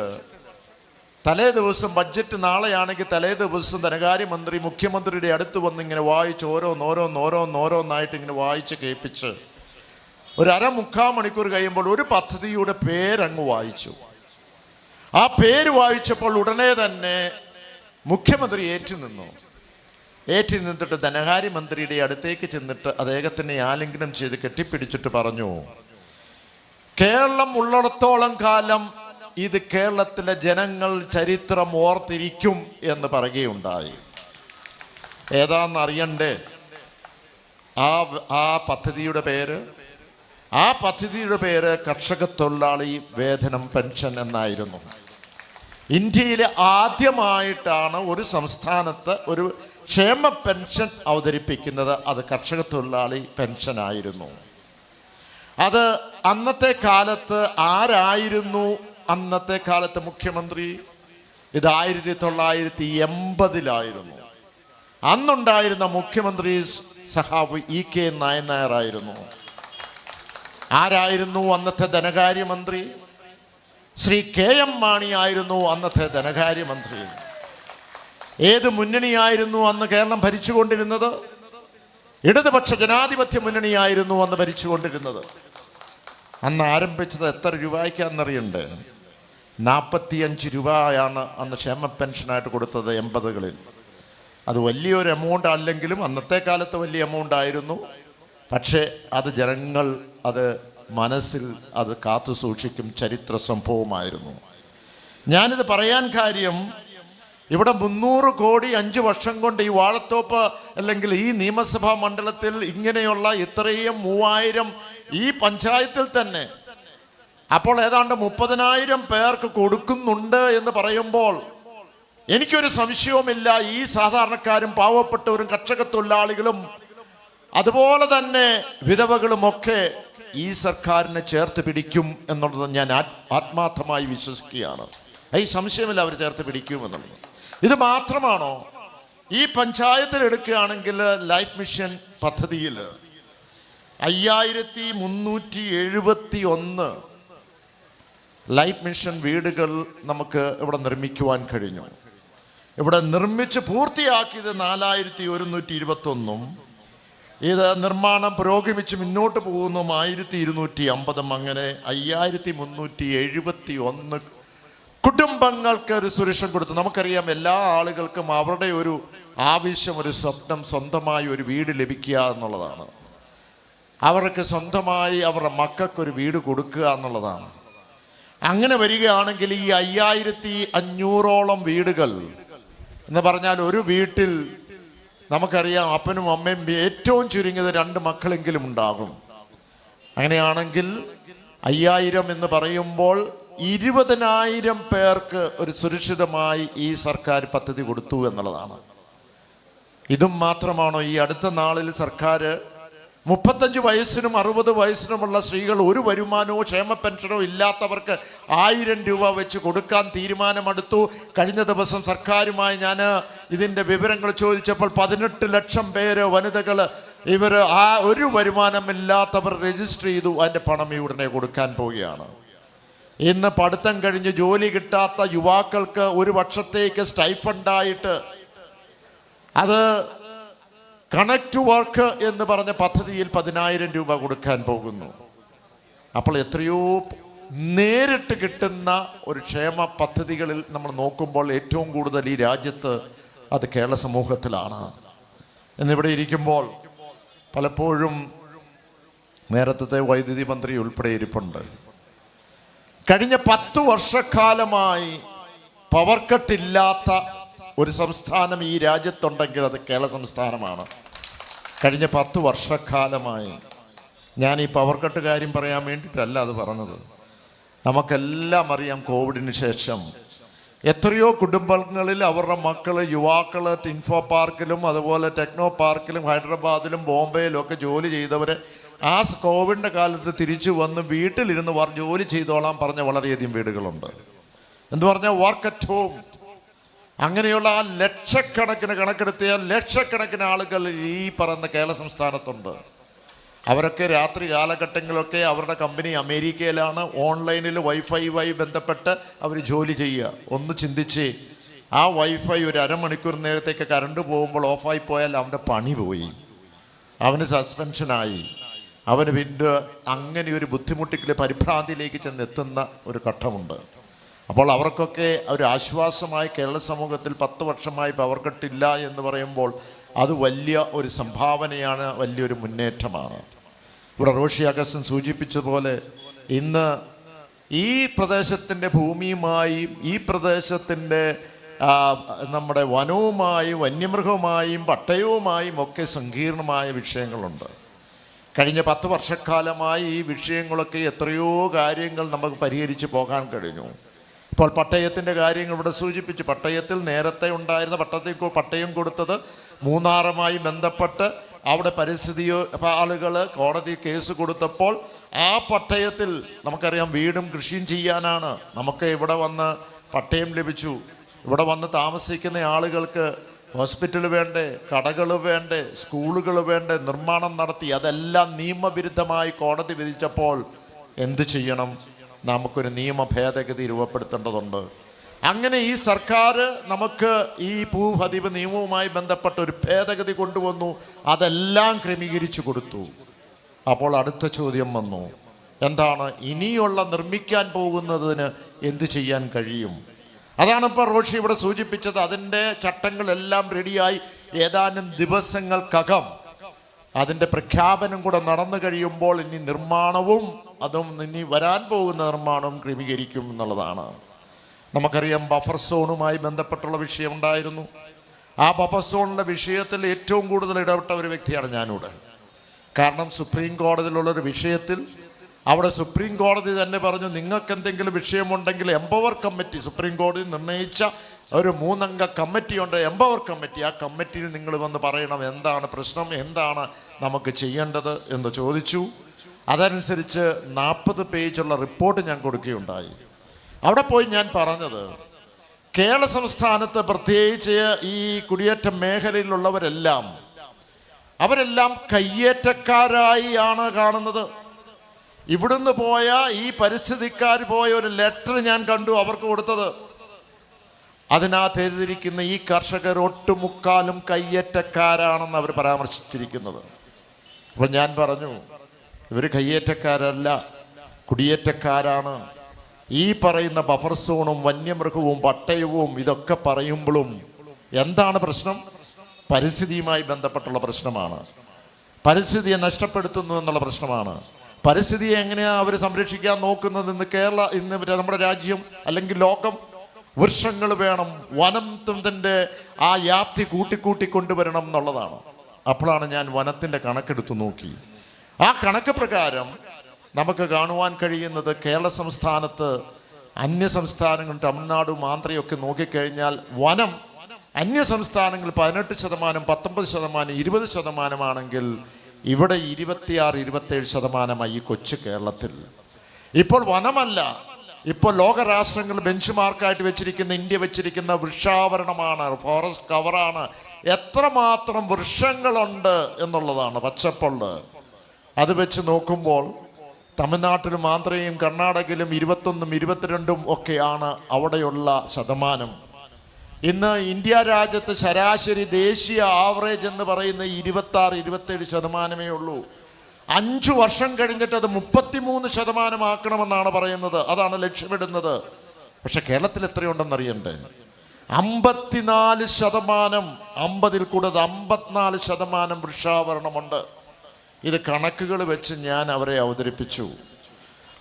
തലേ ദിവസം ബഡ്ജറ്റ് നാളെയാണെങ്കിൽ തലേ ദിവസം ധനകാര്യമന്ത്രി മുഖ്യമന്ത്രിയുടെ അടുത്ത് വന്ന് ഇങ്ങനെ വായിച്ച് ഓരോന്നായിട്ട് ഇങ്ങനെ വായിച്ച് കേൾപ്പിച്ച് ഒരു 3/4 മണിക്കൂർ കഴിയുമ്പോൾ ഒരു പദ്ധതിയുടെ പേരങ്ങ് വായിച്ചു. ആ പേര് വായിച്ചപ്പോൾ ഉടനെ തന്നെ മുഖ്യമന്ത്രി ഏറ്റുനിന്നിട്ട് ധനകാര്യമന്ത്രിയുടെ അടുത്തേക്ക് ചെന്നിട്ട് അദ്ദേഹത്തിനെ ആലിംഗനം ചെയ്ത് കെട്ടിപ്പിടിച്ചിട്ട് പറഞ്ഞു, കേരളം ഉള്ളിടത്തോളം കാലം ഇത് കേരളത്തിലെ ജനങ്ങൾ ചരിത്രം ഓർത്തിരിക്കും എന്ന് പറയുകയുണ്ടായി. ഏതാണെന്നറിയണ്ടേ ആ പദ്ധതിയുടെ പേര് കർഷക തൊഴിലാളി വേതനം പെൻഷൻ എന്നായിരുന്നു. ഇന്ത്യയിലെ ആദ്യമായിട്ടാണ് ഒരു സംസ്ഥാനത്ത് ഒരു ക്ഷേമ പെൻഷൻ അവതരിപ്പിക്കുന്നത്. അത് കർഷക തൊഴിലാളി പെൻഷൻ ആയിരുന്നു. അത് അന്നത്തെ കാലത്ത് ആരായിരുന്നു അന്നത്തെ കാലത്ത് മുഖ്യമന്ത്രി? ഇത് 1980-ലായിരുന്നു. അന്നുണ്ടായിരുന്ന മുഖ്യമന്ത്രി സഹാബ് EK നായനാർ ആയിരുന്നു. ആരായിരുന്നു അന്നത്തെ ധനകാര്യമന്ത്രി? ശ്രീ KM മാണി ആയിരുന്നു അന്നത്തെ ധനകാര്യമന്ത്രി. ഏത് മുന്നണിയായിരുന്നു അന്ന് കേരളം ഭരിച്ചുകൊണ്ടിരുന്നത്? ഇടതുപക്ഷ ജനാധിപത്യ മുന്നണിയായിരുന്നു അന്ന് ഭരിച്ചുകൊണ്ടിരുന്നത്. അന്ന് ആരംഭിച്ചത് എത്ര രൂപയ്ക്കാണെന്നറിയണ്ടേ? 45 രൂപയാണ് അന്ന് ക്ഷേമ പെൻഷനായിട്ട് കൊടുത്തത് 80കളിൽ. അത് വലിയൊരു എമൗണ്ട് അല്ലെങ്കിലും അന്നത്തെ കാലത്ത് വലിയ എമൗണ്ട് ആയിരുന്നു. പക്ഷേ അത് ജനങ്ങൾ അത് മനസ്സിൽ അത് കാത്തു സൂക്ഷിക്കും ചരിത്ര സംഭവമായിരുന്നു. ഞാനിത് പറയാൻ കാര്യം, ഇവിടെ 300 കോടി 5 വർഷം കൊണ്ട് ഈ വാഴത്തോപ്പ് അല്ലെങ്കിൽ ഈ നിയമസഭാ മണ്ഡലത്തിൽ ഇങ്ങനെയുള്ള ഇത്രയും 3000 ഈ പഞ്ചായത്തിൽ തന്നെ, അപ്പോൾ ഏതാണ്ട് 30,000 പേർക്ക് കൊടുക്കുന്നുണ്ട് എന്ന് പറയുമ്പോൾ എനിക്കൊരു സംശയവുമില്ല, ഈ സാധാരണക്കാരും പാവപ്പെട്ടവരും കർഷക തൊഴിലാളികളും അതുപോലെ തന്നെ വിധവകളുമൊക്കെ ഈ സർക്കാരിനെ ചേർത്ത് പിടിക്കും എന്നുള്ളത് ഞാൻ ആത്മാർത്ഥമായി വിശ്വസിക്കുകയാണ്. ഈ സംശയമില്ല, അവർ ചേർത്ത് പിടിക്കുമെന്നുള്ളത്. ഇത് മാത്രമാണോ? ഈ പഞ്ചായത്തിൽ എടുക്കുകയാണെങ്കിൽ ലൈഫ് മിഷൻ പദ്ധതിയിൽ 5371 ലൈഫ് മിഷൻ വീടുകൾ നമുക്ക് ഇവിടെ നിർമ്മിക്കുവാൻ കഴിഞ്ഞു. ഇവിടെ നിർമ്മിച്ച് പൂർത്തിയാക്കിയത് 4121. ഇത് നിർമ്മാണം പുരോഗമിച്ച് മുന്നോട്ട് പോകുന്നു 1250. അങ്ങനെ 5371 കുടുംബങ്ങൾക്ക് ഒരു സുരക്ഷ കൊടുത്തു. നമുക്കറിയാം എല്ലാ ആളുകൾക്കും അവരുടെ ഒരു ആവശ്യം, ഒരു സ്വപ്നം സ്വന്തമായി ഒരു വീട് ലഭിക്കുക എന്നുള്ളതാണ്. അവർക്ക് സ്വന്തമായി അവരുടെ മക്കൾക്കൊരു വീട് കൊടുക്കുക എന്നുള്ളതാണ്. അങ്ങനെ വരികയാണെങ്കിൽ ഈ 5500ഓളം വീടുകൾ എന്ന് പറഞ്ഞാൽ ഒരു വീട്ടിൽ നമുക്കറിയാം അപ്പനും അമ്മയും ഏറ്റവും ചുരുങ്ങിയത് 2 മക്കളെങ്കിലും ഉണ്ടാകും. അങ്ങനെയാണെങ്കിൽ 5000 എന്ന് പറയുമ്പോൾ 20,000 പേർക്ക് ഒരു സുരക്ഷിതമായി ഈ സർക്കാർ പദ്ധതി കൊടുത്തു എന്നുള്ളതാണ്. ഇതും മാത്രമാണോ? ഈ അടുത്ത നാളിൽ സർക്കാർ 35 വയസ്സിനും 60 വയസ്സിനുമുള്ള സ്ത്രീകൾ ഒരു വരുമാനമോ ക്ഷേമ പെൻഷനോ ഇല്ലാത്തവർക്ക് 1000 രൂപ വെച്ച് കൊടുക്കാൻ തീരുമാനമെടുത്തു. കഴിഞ്ഞ ദിവസം സർക്കാരുമായി ഞാൻ ഇതിൻ്റെ വിവരങ്ങൾ ചോദിച്ചപ്പോൾ 18 ലക്ഷം പേര് വനിതകൾ ഇവർ ആ ഒരു വരുമാനമില്ലാത്തവർ രജിസ്റ്റർ ചെയ്തു. അതിൻ്റെ പണം ഈ ഉടനെ കൊടുക്കാൻ പോവുകയാണ്. ഇന്ന് പഠിത്തം കഴിഞ്ഞ് ജോലി കിട്ടാത്ത യുവാക്കൾക്ക് ഒരു വർഷത്തേക്ക് സ്റ്റൈഫണ്ടായിട്ട് അത് കണക്ട് ടു വർക്ക് എന്ന് പറഞ്ഞ പദ്ധതിയിൽ 10,000 രൂപ കൊടുക്കാൻ പോകുന്നു. അപ്പോൾ എത്രയോ നേരിട്ട് കിട്ടുന്ന ഒരു ക്ഷേമ പദ്ധതികളിൽ നമ്മൾ നോക്കുമ്പോൾ ഏറ്റവും കൂടുതൽ ഈ രാജ്യത്ത് അത് കേരള സമൂഹത്തിലാണ്. എന്നിവിടെ ഇരിക്കുമ്പോൾ പലപ്പോഴും നേരത്തെ വൈദ്യുതി മന്ത്രി ഉൾപ്പെടെ ഇരിപ്പുണ്ട്. കഴിഞ്ഞ 10 വർഷക്കാലമായി പവർ കട്ടില്ലാത്ത ഒരു സംസ്ഥാനം ഈ രാജ്യത്തുണ്ടെങ്കിൽ അത് കേരള സംസ്ഥാനമാണ്. കഴിഞ്ഞ 10 വർഷക്കാലമായി. ഞാൻ ഈ പവർ കട്ട് കാര്യം പറയാൻ വേണ്ടിയിട്ടല്ല അത് പറഞ്ഞത്. നമുക്കെല്ലാം അറിയാം കോവിഡിന് ശേഷം എത്രയോ കുടുംബങ്ങളിൽ അവരുടെ മക്കൾ, യുവാക്കൾ ഇൻഫോ പാർക്കിലും അതുപോലെ ടെക്നോ പാർക്കിലും ഹൈദരാബാദിലും ബോംബെയിലും ഒക്കെ ജോലി ചെയ്തവർ ആ കോവിഡിൻ്റെ കാലത്ത് തിരിച്ചു വന്ന് വീട്ടിലിരുന്ന് ജോലി ചെയ്തോളാൻ പറഞ്ഞ വളരെയധികം വീടുകളുണ്ട്. എന്ന് പറഞ്ഞാൽ വർക്ക് അറ്റ് ഹോം. അങ്ങനെയുള്ള ആ ലക്ഷക്കണക്കിന് കണക്കെടുത്തിയാൽ ലക്ഷക്കണക്കിന് ആളുകൾ ഈ പറയുന്ന കേരള സംസ്ഥാനത്തുണ്ട്. അവരൊക്കെ രാത്രി കാലഘട്ടങ്ങളിലൊക്കെ അവരുടെ കമ്പനി അമേരിക്കയിലാണ്. ഓൺലൈനിൽ വൈഫൈയുമായി ബന്ധപ്പെട്ട് അവർ ജോലി ചെയ്യുക. ഒന്ന് ചിന്തിച്ച്, ആ വൈഫൈ ഒരു അരമണിക്കൂർ നേരത്തേക്ക് കറണ്ട് പോകുമ്പോൾ ഓഫായി പോയാൽ അവൻ്റെ പണി പോയി, അവന് സസ്പെൻഷനായി, അവന് പിന്നെ അങ്ങനെ ഒരു ബുദ്ധിമുട്ടിക്കൽ പരിഭ്രാന്തിയിലേക്ക് ചെന്നെത്തുന്ന ഒരു ഘട്ടമുണ്ട്. അപ്പോൾ അവർക്കൊക്കെ ഒരു ആശ്വാസമായി കേരള സമൂഹത്തിൽ 10 വർഷമായി പവർ കട്ടില്ല എന്ന് പറയുമ്പോൾ അത് വലിയ ഒരു സംഭാവനയാണ്, വലിയൊരു മുന്നേറ്റമാണ്. ഇവിടെ റോഷി അഗസ്റ്റിൻ സൂചിപ്പിച്ചതുപോലെ ഇന്ന് ഈ പ്രദേശത്തിൻ്റെ ഭൂമിയുമായും ഈ പ്രദേശത്തിൻ്റെ നമ്മുടെ വനവുമായും വന്യമൃഗവുമായും പട്ടയവുമായും ഒക്കെ സങ്കീർണമായ വിഷയങ്ങളുണ്ട്. കഴിഞ്ഞ 10 വർഷക്കാലമായി ഈ വിഷയങ്ങളൊക്കെ എത്രയോ കാര്യങ്ങൾ നമുക്ക് പരിഹരിച്ച് പോകാൻ കഴിഞ്ഞു. ഇപ്പോൾ പട്ടയത്തിൻ്റെ കാര്യങ്ങൾ ഇവിടെ സൂചിപ്പിച്ചു. പട്ടയത്തിൽ നേരത്തെ ഉണ്ടായിരുന്ന പട്ടയം കൊടുത്തത് മൂന്നാറുമായി ബന്ധപ്പെട്ട് അവിടെ പരിസ്ഥിതി ആളുകൾ കോടതി കേസ് കൊടുത്തപ്പോൾ ആ പട്ടയത്തിൽ നമുക്കറിയാം വീടും കൃഷിയും ചെയ്യാനാണ്. നമുക്ക് ഇവിടെ വന്ന് പട്ടയം ലഭിച്ചു. ഇവിടെ വന്ന് താമസിക്കുന്ന ആളുകൾക്ക് ഹോസ്പിറ്റൽ വേണ്ടേ, കടകൾ വേണ്ടേ, സ്കൂളുകൾ വേണ്ടേ, നിർമ്മാണം നടത്തി. അതെല്ലാം നിയമവിരുദ്ധമായി കോടതി വിധിച്ചപ്പോൾ എന്ത് ചെയ്യണം? നമുക്കൊരു നിയമ ഭേദഗതി രൂപപ്പെടുത്തേണ്ടതുണ്ട്. അങ്ങനെ ഈ സർക്കാർ നമുക്ക് ഈ ഭൂപതിവ് നിയമവുമായി ബന്ധപ്പെട്ട ഒരു ഭേദഗതി കൊണ്ടുവന്നു. അതെല്ലാം ക്രമീകരിച്ചു കൊടുത്തു. അപ്പോൾ അടുത്ത ചോദ്യം വന്നു, എന്താണ് ഇനിയുള്ള നിർമ്മിക്കാൻ പോകുന്നതിന് എന്ത് ചെയ്യാൻ കഴിയും? അതാണ് ഇപ്പോൾ റോഷി ഇവിടെ സൂചിപ്പിച്ചത്. അതിൻ്റെ ചട്ടങ്ങളെല്ലാം റെഡിയായി ഏതാനും ദിവസങ്ങൾക്കകം അതിൻ്റെ പ്രഖ്യാപനം കൂടെ നടന്നു കഴിയുമ്പോൾ ഇനി നിർമ്മാണവും അതും ഇനി വരാൻ പോകുന്ന നിർമ്മാണവും ക്രമീകരിക്കും എന്നുള്ളതാണ്. നമുക്കറിയാം ബഫർ സോണുമായി ബന്ധപ്പെട്ടുള്ള വിഷയം ഉണ്ടായിരുന്നു. ആ ബഫർ സോണിൻ്റെ വിഷയത്തിൽ ഏറ്റവും കൂടുതൽ ഇടപെട്ട ഒരു വ്യക്തിയാണ് ഞാനിവിടെ. കാരണം സുപ്രീം കോടതിയിലുള്ളൊരു വിഷയത്തിൽ അവിടെ സുപ്രീം കോടതി തന്നെ പറഞ്ഞു, നിങ്ങൾക്ക് എന്തെങ്കിലും വിഷയമുണ്ടെങ്കിൽ എംപവർ കമ്മിറ്റി, സുപ്രീം കോടതി നിർണയിച്ച ഒരു 3 അംഗ കമ്മിറ്റിയുണ്ട്, എംപവർ കമ്മിറ്റി. ആ കമ്മിറ്റിയിൽ നിങ്ങൾ വന്ന് പറയണം എന്താണ് പ്രശ്നം, എന്താണ് നമുക്ക് ചെയ്യേണ്ടത് എന്ന് ചോദിച്ചു. അതനുസരിച്ച് 40 പേജുള്ള റിപ്പോർട്ട് ഞാൻ കൊടുക്കുകയുണ്ടായി. അവിടെ പോയി ഞാൻ പറഞ്ഞത്, കേരള സംസ്ഥാനത്ത് പ്രത്യേകിച്ച് ഈ കുടിയേറ്റ മേഖലയിലുള്ളവരെല്ലാം അവരെല്ലാം കയ്യേറ്റക്കാരായി ആണ് കാണുന്നത്. ഇവിടുന്ന് പോയ ഈ പരിസ്ഥിതിക്കാർ പോയ ഒരു ലെറ്റർ ഞാൻ കണ്ടു അവർക്ക് കൊടുത്തത്. അതിനകത്ത് എഴുതിയിരിക്കുന്ന ഈ കർഷകർ ഒട്ടുമുക്കാലും കയ്യേറ്റക്കാരാണെന്ന് അവർ പരാമർശിച്ചിരിക്കുന്നത്. അപ്പോൾ ഞാൻ പറഞ്ഞു, ഇവർ കയ്യേറ്റക്കാരല്ല, കുടിയേറ്റക്കാരാണ്. ഈ പറയുന്ന ബഫർ സോണും വന്യമൃഗവും പട്ടയവും ഇതൊക്കെ പറയുമ്പോഴും എന്താണ് പ്രശ്നം? പരിസ്ഥിതിയുമായി ബന്ധപ്പെട്ടുള്ള പ്രശ്നമാണ്. പരിസ്ഥിതിയെ നഷ്ടപ്പെടുത്തുന്നു എന്നുള്ള പ്രശ്നമാണ്. പരിസ്ഥിതിയെ എങ്ങനെയാണ് അവർ സംരക്ഷിക്കാൻ നോക്കുന്നത്? ഇന്ന് നമ്മുടെ രാജ്യം അല്ലെങ്കിൽ ലോകം വൃക്ഷങ്ങൾ വേണം, വനത്തിൻ്റെ ആ വ്യാപ്തി കൂട്ടിക്കൂട്ടി കൊണ്ടുവരണം എന്നുള്ളതാണ്. അപ്പോഴാണ് ഞാൻ വനത്തിൻ്റെ കണക്കെടുത്ത് നോക്കി. ആ കണക്ക് പ്രകാരം നമുക്ക് കാണുവാൻ കഴിയുന്നത് കേരള സംസ്ഥാനത്ത് അന്യ സംസ്ഥാനങ്ങൾ തമിഴ്നാടും ആന്ധ്രയൊക്കെ നോക്കിക്കഴിഞ്ഞാൽ വനം അന്യ സംസ്ഥാനങ്ങൾ 18%, 19%, 20%ആണെങ്കിൽ ഇവിടെ 26-27% ഈ കൊച്ചു കേരളത്തിൽ. ഇപ്പോൾ വനമല്ല, ഇപ്പോൾ ലോകരാഷ്ട്രങ്ങൾ ബെഞ്ച് മാർക്കായിട്ട് വെച്ചിരിക്കുന്ന ഇന്ത്യ വെച്ചിരിക്കുന്ന വൃക്ഷാവരണമാണ്, ഫോറസ്റ്റ് കവറാണ്. എത്രമാത്രം വൃക്ഷങ്ങളുണ്ട് എന്നുള്ളതാണ്, പച്ചപ്പുണ്ട്. അത് വെച്ച് നോക്കുമ്പോൾ തമിഴ്നാട്ടിലും ആന്ധ്രയും കർണാടകയിലും 21, 22 ഒക്കെയാണ് അവിടെയുള്ള ശതമാനം. ഇന്ന് ഇന്ത്യ രാജ്യത്ത് ശരാശരി ദേശീയ ആവറേജ് എന്ന് പറയുന്ന 26-27% ഉള്ളൂ. 5 വർഷം കഴിഞ്ഞിട്ട് അത് 33% ആക്കണമെന്നാണ് പറയുന്നത്. അതാണ് ലക്ഷ്യമിടുന്നത്. പക്ഷെ കേരളത്തിൽ എത്രയുണ്ടെന്നറിയണ്ടേ? 54%, 50-ൽ കൂടുതൽ 54% വൃക്ഷാവരണമുണ്ട്. ഇത് കണക്കുകൾ വെച്ച് ഞാൻ അവരെ അവതരിപ്പിച്ചു.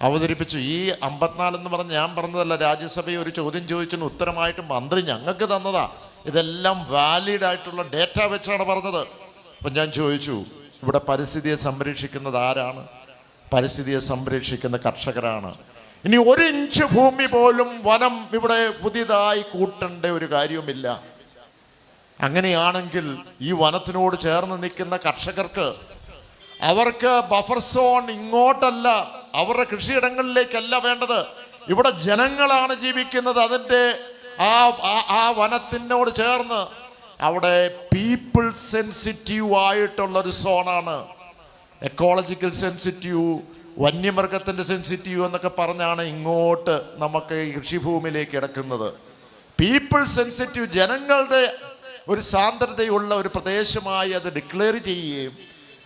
ഈ 54 എന്ന് പറഞ്ഞ് ഞാൻ പറഞ്ഞതല്ല. രാജ്യസഭയിൽ ഒരു ചോദ്യം ചോദിച്ചതിന് ഉത്തരമായിട്ട് മന്ത്രി ഞങ്ങൾക്ക് തന്നതാ. ഇതെല്ലാം വാലിഡ് ആയിട്ടുള്ള ഡേറ്റ വെച്ചാണ് പറഞ്ഞത്. അപ്പം ഞാൻ ചോദിച്ചു, ഇവിടെ പരിസ്ഥിതിയെ സംരക്ഷിക്കുന്നത് ആരാണ്? പരിസ്ഥിതിയെ സംരക്ഷിക്കുന്ന കർഷകരാണ്. ഇനി 1 ഇഞ്ച് ഭൂമി പോലും വനം ഇവിടെ പുതിയതായി കൂട്ടേണ്ട ഒരു കാര്യവുമില്ല. അങ്ങനെയാണെങ്കിൽ ഈ വനത്തിനോട് ചേർന്ന് നിൽക്കുന്ന കർഷകർക്ക് അവർക്ക് ബഫർ സോൺ ഇങ്ങോട്ടല്ല, അവരുടെ കൃഷിയിടങ്ങളിലേക്കല്ല വേണ്ടത്. ഇവിടെ ജനങ്ങളാണ് ജീവിക്കുന്നത്. അതിൻ്റെ ആ വനത്തിനോട് ചേർന്ന് അവിടെ പീപ്പിൾ സെൻസിറ്റീവ് ആയിട്ടുള്ളൊരു സോണാണ്. എക്കോളജിക്കൽ സെൻസിറ്റീവ്, വന്യമൃഗത്തിൻ്റെ സെൻസിറ്റീവ് എന്നൊക്കെ പറഞ്ഞാണ് ഇങ്ങോട്ട് നമുക്ക് ഈ കൃഷിഭൂമിയിലേക്ക് കിടക്കുന്നത്. പീപ്പിൾ സെൻസിറ്റീവ്, ജനങ്ങളുടെ ഒരു സാന്ദ്രതയുള്ള ഒരു പ്രദേശമായി അത് ഡിക്ലെയർ ചെയ്യുകയും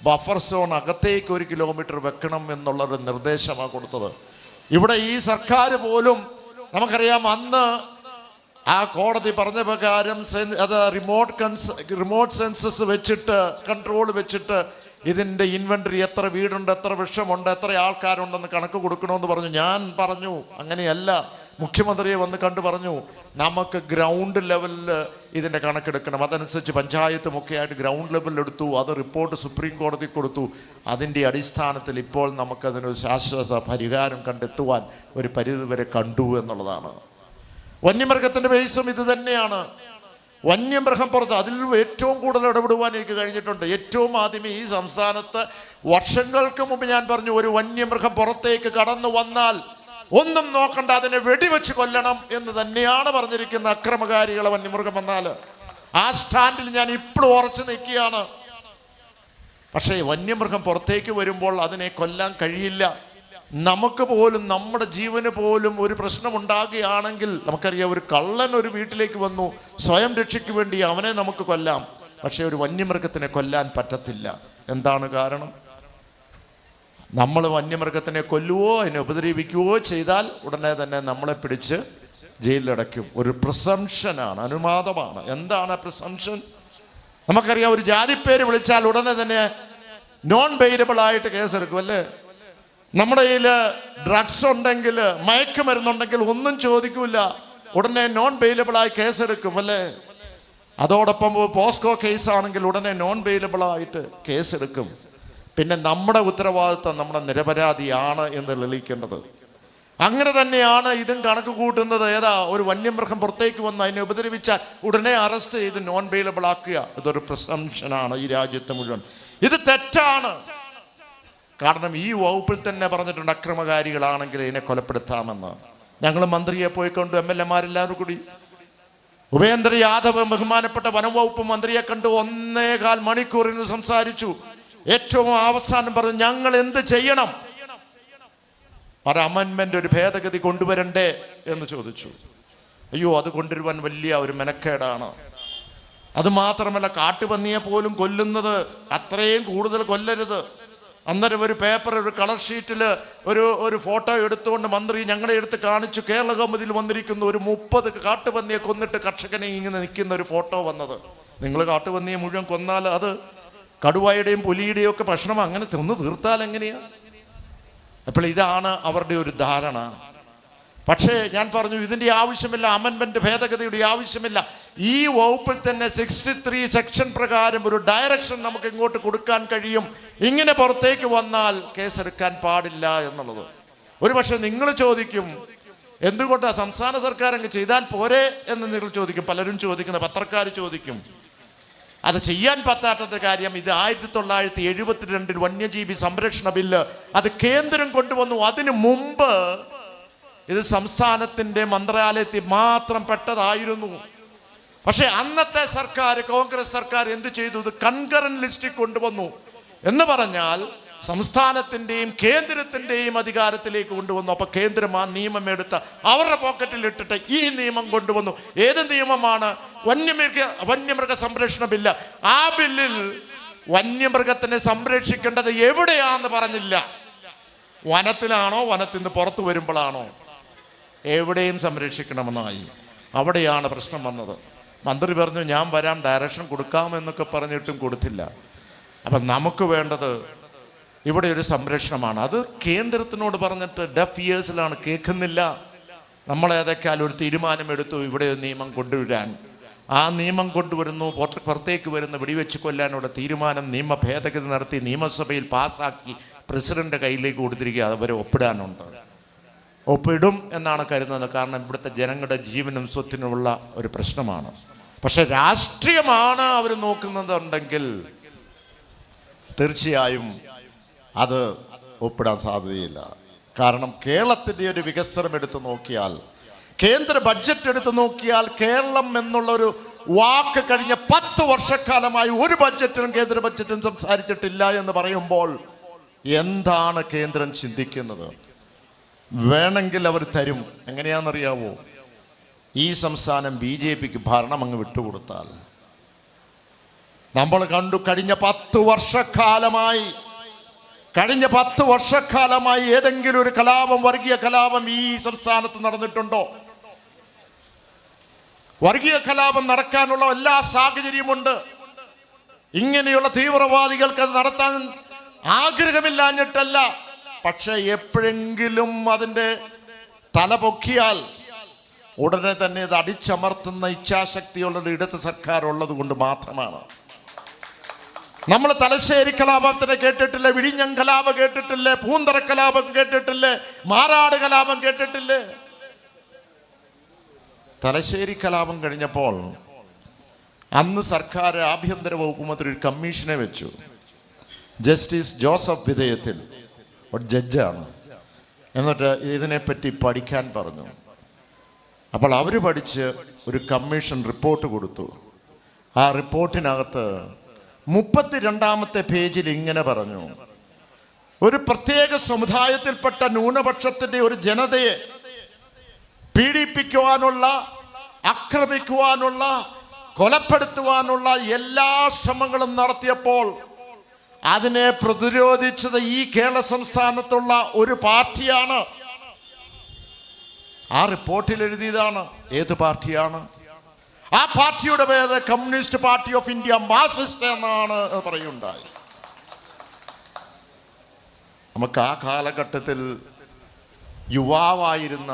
ബഫർ സോൺ അകത്തേക്ക് 1 കിലോമീറ്റർ വെക്കണം എന്നുള്ളൊരു നിർദ്ദേശമാണ് കൊടുത്തത്. ഇവിടെ ഈ സർക്കാർ പോലും നമുക്കറിയാം, അന്ന് ആ കോടതി പറഞ്ഞ പ്രകാരം അത് റിമോട്ട് സെൻസസ് വെച്ചിട്ട്, കൺട്രോൾ വെച്ചിട്ട് ഇതിൻ്റെ ഇൻവെന്ററി, എത്ര വീടുണ്ട്, എത്ര വൃക്ഷമുണ്ട്, എത്ര ആൾക്കാരുണ്ടെന്ന് കണക്ക് കൊടുക്കണമെന്ന് പറഞ്ഞു. ഞാൻ പറഞ്ഞു അങ്ങനെയല്ല. മുഖ്യമന്ത്രിയെ വന്ന് കണ്ടു പറഞ്ഞു, നമുക്ക് ഗ്രൗണ്ട് ലെവലിൽ ഇതിൻ്റെ കണക്കെടുക്കണം. അതനുസരിച്ച് പഞ്ചായത്തും ഒക്കെ ആയിട്ട് ഗ്രൗണ്ട് ലെവലിൽ എടുത്തു. അത് റിപ്പോർട്ട് സുപ്രീം കോടതി കൊടുത്തു. അതിൻ്റെ അടിസ്ഥാനത്തിൽ ഇപ്പോൾ നമുക്കതിനൊരു ശാശ്വത പരിഹാരം കണ്ടെത്തുവാൻ ഒരു പരിധിവരെ കണ്ടു എന്നുള്ളതാണ്. വന്യമൃഗത്തിൻ്റെ ബേസും ഇത് തന്നെയാണ്. വന്യമൃഗം പുറത്ത് അതിൽ ഏറ്റവും കൂടുതൽ ഇടപെടുവാൻ എനിക്ക് കഴിഞ്ഞിട്ടുണ്ട്. ഏറ്റവും ആദ്യമേ ഈ സംസ്ഥാനത്ത് വർഷങ്ങൾക്ക് മുമ്പ് ഞാൻ പറഞ്ഞു, ഒരു വന്യമൃഗം പുറത്തേക്ക് കടന്നു വന്നാൽ ഒന്നും നോക്കണ്ട, അതിനെ വെടിവെച്ച് കൊല്ലണം എന്ന് തന്നെയാണ് പറഞ്ഞിരിക്കുന്ന. അക്രമകാരികളെ വന്യമൃഗം വന്നാൽ ആ സ്റ്റാൻഡിൽ ഞാൻ ഇപ്പോഴും ഉറച്ചു നിൽക്കുകയാണ്. പക്ഷേ വന്യമൃഗം പുറത്തേക്ക് വരുമ്പോൾ അതിനെ കൊല്ലാൻ കഴിയില്ല. നമുക്ക് പോലും, നമ്മുടെ ജീവന് പോലും ഒരു പ്രശ്നമുണ്ടാകുകയാണെങ്കിൽ, നമുക്കറിയാം, ഒരു കള്ളൻ ഒരു വീട്ടിലേക്ക് വന്നു, സ്വയം രക്ഷയ്ക്ക് വേണ്ടി അവനെ നമുക്ക് കൊല്ലാം. പക്ഷേ ഒരു വന്യമൃഗത്തിനെ കൊല്ലാൻ പറ്റത്തില്ല. എന്താണ് കാരണം? നമ്മൾ വന്യമൃഗത്തിനെ കൊല്ലുവോ അതിനെ ഉപദ്രവിക്കുകയോ ചെയ്താൽ ഉടനെ തന്നെ നമ്മളെ പിടിച്ച് ജയിലിലടയ്ക്കും. ഒരു പ്രിസംഷനാണ്, അനുവാദമാണ്. എന്താണ് പ്രിസംഷൻ? നമുക്കറിയാം, ഒരു ജാതിപ്പേര് വിളിച്ചാൽ ഉടനെ തന്നെ നോൺ ബെയിലബിൾ ആയിട്ട് കേസെടുക്കും, അല്ലേ? നമ്മുടെ കയ്യിൽ ഡ്രഗ്സ് ഉണ്ടെങ്കിൽ, മയക്കുമരുന്നുണ്ടെങ്കിൽ ഒന്നും ചോദിക്കൂല, ഉടനെ നോൺ ബെയിലബിളായി കേസെടുക്കും, അല്ലേ? അതോടൊപ്പം പോസ്കോ കേസാണെങ്കിൽ ഉടനെ നോൺ ബെയിലബിളായിട്ട് കേസെടുക്കും. പിന്നെ നമ്മുടെ ഉത്തരവാദിത്വം നമ്മുടെ നിരപരാധിയാണ് എന്ന് തെളിയിക്കേണ്ടത്. അങ്ങനെ തന്നെയാണ് ഇതും കണക്ക് കൂട്ടുന്നത്. ഏതാ, ഒരു വന്യമൃഗം പുറത്തേക്ക് വന്ന് അതിനെ ഉപദ്രവിച്ചാൽ ഉടനെ അറസ്റ്റ് ചെയ്ത് നോൺ ബെയിലബിൾ ആക്കുക. ഇതൊരു പ്രിസംഷനാണ് ഈ രാജ്യത്ത് മുഴുവൻ. ഇത് തെറ്റാണ്. കാരണം ഈ വകുപ്പിൽ തന്നെ പറഞ്ഞിട്ടുണ്ട്, അക്രമകാരികളാണെങ്കിൽ ഇതിനെ കൊലപ്പെടുത്താമെന്ന്. ഞങ്ങൾ മന്ത്രിയെ പോയിക്കൊണ്ട് MLA-മാരെല്ലാവരും കൂടി, ഉപേന്ദ്ര യാദവ് ബഹുമാനപ്പെട്ട വനംവകുപ്പ് മന്ത്രിയെ കണ്ട് 1.25 മണിക്കൂറിന് സംസാരിച്ചു. ഏറ്റവും അവസാനം പറഞ്ഞു, ഞങ്ങൾ എന്ത് ചെയ്യണം? ഒരു അമെൻമെന്റ്, ഒരു ഭേദഗതി കൊണ്ടുവരണ്ടേ എന്ന് ചോദിച്ചു. അയ്യോ, അത് കൊണ്ടുവരുവാൻ വലിയ ഒരു മെനക്കേടാണ്. അത് മാത്രമല്ല, കാട്ടുപന്നിയെ പോലും കൊല്ലുന്നത് അത്രയും കൂടുതൽ കൊല്ലരുത്. അന്നേരം ഒരു പേപ്പർ, ഒരു കളർ ഷീറ്റിൽ ഒരു ഫോട്ടോ എടുത്തുകൊണ്ട് മന്ത്രി ഞങ്ങളെ എടുത്ത് കാണിച്ചു. കേരള കൗമുദിയിൽ വന്നിരിക്കുന്നു ഒരു 30 കാട്ടുപന്നിയെ കൊന്നിട്ട് കർഷകനെ ഇങ്ങനെ നിൽക്കുന്ന ഒരു ഫോട്ടോ വന്നത്. നിങ്ങൾ കാട്ടുപന്നിയെ മുഴുവൻ കൊന്നാൽ അത് കടുവായുടെയും പുലിയുടെയും ഒക്കെ ഭക്ഷണം അങ്ങനെ തിന്നു തീർത്താൽ എങ്ങനെയാ? അപ്പോൾ ഇതാണ് അവരുടെ ഒരു ധാരണ. പക്ഷേ ഞാൻ പറഞ്ഞു, ഇതിൻ്റെ ആവശ്യമില്ല, അമെൻമെന്റ് ഭേദഗതിയുടെ ആവശ്യമില്ല. ഈ വകുപ്പിൽ തന്നെ 63 സെക്ഷൻ പ്രകാരം ഒരു ഡയറക്ഷൻ നമുക്ക് ഇങ്ങോട്ട് കൊടുക്കാൻ കഴിയും. ഇങ്ങനെ പുറത്തേക്ക് വന്നാൽ കേസെടുക്കാൻ പാടില്ല എന്നുള്ളത്. ഒരു പക്ഷെ നിങ്ങൾ ചോദിക്കും, എന്തുകൊണ്ടാണ് സംസ്ഥാന സർക്കാർ അങ്ങ് ചെയ്താൽ പോരെ എന്ന് നിങ്ങൾ ചോദിക്കും. പലരും ചോദിക്കുന്ന, പത്രക്കാർ ചോദിക്കും. അത് ചെയ്യാൻ പറ്റാത്ത കാര്യം, ഇത് 1972 വന്യജീവി സംരക്ഷണ ബില്ല് അത് കേന്ദ്രം കൊണ്ടുവന്നു. അതിനു മുമ്പ് ഇത് സംസ്ഥാനത്തിന്റെ മന്ത്രാലയത്തിൽ മാത്രം പെട്ടതായിരുന്നു. പക്ഷെ അന്നത്തെ സർക്കാർ, കോൺഗ്രസ് സർക്കാർ എന്ത് ചെയ്തു? ഇത് കൺകറന്റ് ലിസ്റ്റിൽ കൊണ്ടുവന്നു. എന്ന് പറഞ്ഞാൽ സംസ്ഥാനത്തിന്റെയും കേന്ദ്രത്തിന്റെയും അധികാരത്തിലേക്ക് കൊണ്ടുവന്നു. അപ്പൊ കേന്ദ്രം ആ നിയമം എടുത്ത് അവരുടെ പോക്കറ്റിൽ ഇട്ടിട്ട് ഈ നിയമം കൊണ്ടുവന്നു. ഏത് നിയമമാണ്? വന്യമൃഗ സംരക്ഷണ ബില്ല്. ആ ബില്ലിൽ വന്യമൃഗത്തിനെ സംരക്ഷിക്കേണ്ടത് എവിടെയാണെന്ന് പറഞ്ഞില്ല. വനത്തിലാണോ, വനത്തിൽ നിന്ന് പുറത്തു വരുമ്പോഴാണോ? എവിടെയും സംരക്ഷിക്കണമെന്നായി. അവിടെയാണ് പ്രശ്നം വന്നത്. മന്ത്രി പറഞ്ഞു ഞാൻ വരാം, ഡയറക്ഷൻ കൊടുക്കാമെന്നൊക്കെ പറഞ്ഞിട്ടും കൊടുത്തില്ല. അപ്പം നമുക്ക് വേണ്ടത് ഇവിടെ ഒരു സംരക്ഷണമാണ്. അത് കേന്ദ്രത്തിനോട് പറഞ്ഞിട്ട് ഡെഫ് ഇയേഴ്സിലാണ്, കേൾക്കുന്നില്ല. നമ്മളേതൊക്കെയാലും ഒരു തീരുമാനമെടുത്തു ഇവിടെ ഒരു നിയമം കൊണ്ടുവരാൻ. ആ നിയമം കൊണ്ടുവരുന്നു. പുറത്തേക്ക് വരുന്ന വെടിവെച്ച് കൊല്ലാനുള്ള തീരുമാനം നിയമ ഭേദഗതി നടത്തി നിയമസഭയിൽ പാസ്സാക്കി പ്രസിഡന്റ് കയ്യിലേക്ക് കൊടുത്തിരിക്കുക. അവരെ ഒപ്പിടാനുണ്ട്. ഒപ്പിടും എന്നാണ് കരുതുന്നത്. കാരണം ഇവിടുത്തെ ജനങ്ങളുടെ ജീവനും സ്വത്തിനുമുള്ള ഒരു പ്രശ്നമാണ്. പക്ഷെ രാഷ്ട്രീയമാണ് അവർ നോക്കുന്നതുണ്ടെങ്കിൽ തീർച്ചയായും അത് ഒപ്പിടാൻ സാധ്യതയില്ല. കാരണം കേരളത്തിൻ്റെ ഒരു വികസനം എടുത്തു നോക്കിയാൽ, കേന്ദ്ര ബഡ്ജറ്റ് എടുത്തു നോക്കിയാൽ, കേരളം എന്നുള്ളൊരു വാക്ക് കഴിഞ്ഞ 10 വർഷക്കാലമായി ഒരു ബഡ്ജറ്റിനും കേന്ദ്ര ബഡ്ജറ്റും സംസാരിച്ചിട്ടില്ല എന്ന് പറയുമ്പോൾ എന്താണ് കേന്ദ്രം ചിന്തിക്കുന്നത്? വേണമെങ്കിൽ അവർ തരും. എങ്ങനെയാണെന്നറിയാവോ? ഈ സംസ്ഥാനം BJPക്ക് ഭരണം അങ്ങ് വിട്ടുകൊടുത്താൽ. നമ്മൾ കണ്ടു കഴിഞ്ഞ 10 വർഷക്കാലമായി ഏതെങ്കിലും ഒരു കലാപം, വർഗീയ കലാപം ഈ സംസ്ഥാനത്ത് നടന്നിട്ടുണ്ടോ? വർഗീയ കലാപം നടക്കാനുള്ള എല്ലാ സാഹചര്യമുണ്ട്. ഇങ്ങനെയുള്ള തീവ്രവാദികൾക്ക് അത് നടത്താൻ ആഗ്രഹമില്ലാഞ്ഞിട്ടല്ല. പക്ഷെ എപ്പോഴെങ്കിലും അതിൻ്റെ തല പൊക്കിയാൽ ഉടനെ തന്നെ ഇത് അടിച്ചമർത്തുന്ന ഇച്ഛാശക്തിയുള്ളത് ഇടത് സർക്കാർ ഉള്ളത് കൊണ്ട് മാത്രമാണ്. നമ്മൾ തലശ്ശേരി കലാപത്തിനെ കേട്ടിട്ടില്ലേ? വിഴിഞ്ഞം കലാപം കേട്ടിട്ടില്ലേ? പൂന്തറ കലാപം കേട്ടിട്ടില്ലേ? മാറാട് കലാപം കേട്ടിട്ടില്ലേ? തലശ്ശേരി കലാപം കഴിഞ്ഞപ്പോൾ അന്ന് സർക്കാർ ആഭ്യന്തര വകുപ്പ് മന്ത്രി ഒരു കമ്മീഷനെ വെച്ചു. ജസ്റ്റിസ് ജോസഫ് വിധേയത്തിൽ ഒരു ജഡ്ജാണ്. എന്നിട്ട് ഇതിനെപ്പറ്റി പഠിക്കാൻ പറഞ്ഞു. അപ്പോൾ അവർ പഠിച്ച് ഒരു കമ്മീഷൻ റിപ്പോർട്ട് കൊടുത്തു. ആ റിപ്പോർട്ടിനകത്ത് 32-ാമത്തെ പേജിൽ ഇങ്ങനെ പറഞ്ഞു: ഒരു പ്രത്യേക സമുദായത്തിൽപ്പെട്ട ന്യൂനപക്ഷത്തിന്റെ ഒരു ജനതയെ പീഡിപ്പിക്കുവാനുള്ള, ആക്രമിക്കുവാനുള്ള, കൊലപ്പെടുത്തുവാനുള്ള എല്ലാ ശ്രമങ്ങളും നടത്തിയപ്പോൾ അതിനെ പ്രതിരോധിച്ചത് ഈ കേരള സംസ്ഥാനത്തുള്ള ഒരു പാർട്ടിയാണ്. ആ റിപ്പോർട്ടിൽ എഴുതിയതാണ്. ഏത് പാർട്ടിയാണ്? ആ പാർട്ടിയുടെ പേര് communist party of India, Marxist എന്നാണ് പറയുണ്ടായി. നമുക്ക് ആ കാലഘട്ടത്തിൽ യുവാവായിരുന്ന